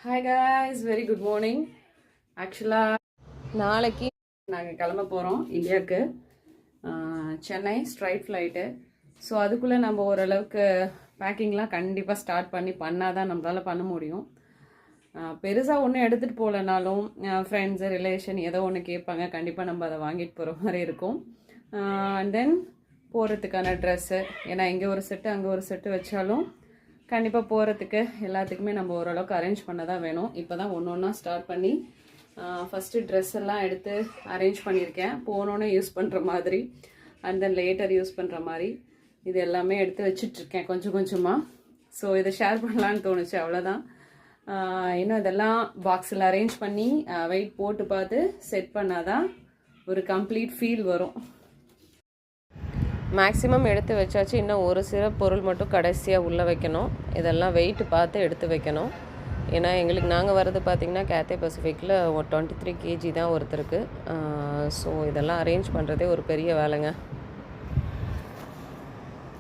Hi guys, very good morning. ஆக்சுவலாக நாளைக்கு நாங்கள் கிளம்ப போகிறோம் இந்தியாவுக்கு. Chennai straight flight. ஸோ அதுக்குள்ளே நம்ம ஓரளவுக்கு பேக்கிங்லாம் கண்டிப்பாக ஸ்டார்ட் பண்ணால் தான் நம்மளால் பண்ண முடியும். பெருசாக ஒன்றும் எடுத்துகிட்டு போகலனாலும் ஃப்ரெண்ட்ஸு ரிலேஷன் ஏதோ ஒன்று கேட்பாங்க, கண்டிப்பாக நம்ம அதை வாங்கிட்டு போகிற மாதிரி இருக்கும். அண்ட் தென் போகிறதுக்கான ட்ரெஸ்ஸு, ஏன்னா இங்கே ஒரு செட்டு அங்கே ஒரு செட்டு வச்சாலும் கண்டிப்பாக போகிறதுக்கு எல்லாத்துக்குமே நம்ம ஓரளவுக்கு அரேஞ்ச் பண்ண தான் வேணும். இப்போ தான் ஒன்று ஒன்றா ஸ்டார்ட் பண்ணி ஃபஸ்ட்டு ட்ரெஸ் எல்லாம் எடுத்து அரேஞ்ச் பண்ணியிருக்கேன், போனோன்னே யூஸ் பண்ணுற மாதிரி அண்ட் தென் லேட்டர் யூஸ் பண்ணுற மாதிரி. இது எல்லாமே எடுத்து வச்சிட்ருக்கேன் கொஞ்சம் கொஞ்சமாக. ஸோ இதை ஷேர் பண்ணலான்னு தோணுச்சு, அவ்வளோதான். இன்னும் இதெல்லாம் பாக்ஸில் அரேஞ்ச் பண்ணி வெயிட் போட்டு பார்த்து செட் பண்ணால் தான் ஒரு கம்ப்ளீட் ஃபீல் வரும். மேக்ஸிமம் எடுத்து வச்சாச்சு. இன்னும் ஒரு சில பொருள் மட்டும் கடைசியாக உள்ளே வைக்கணும். இதெல்லாம் வெயிட் பார்த்து எடுத்து வைக்கணும். ஏன்னா எங்களுக்கு நாங்கள் வர்றது பார்த்திங்கன்னா கேத்தே பசிஃபிக்கில் ஒரு 23 kg தான் ஒருத்தருக்கு. ஸோ இதெல்லாம் அரேஞ்ச் பண்ணுறதே ஒரு பெரிய வேலைங்க.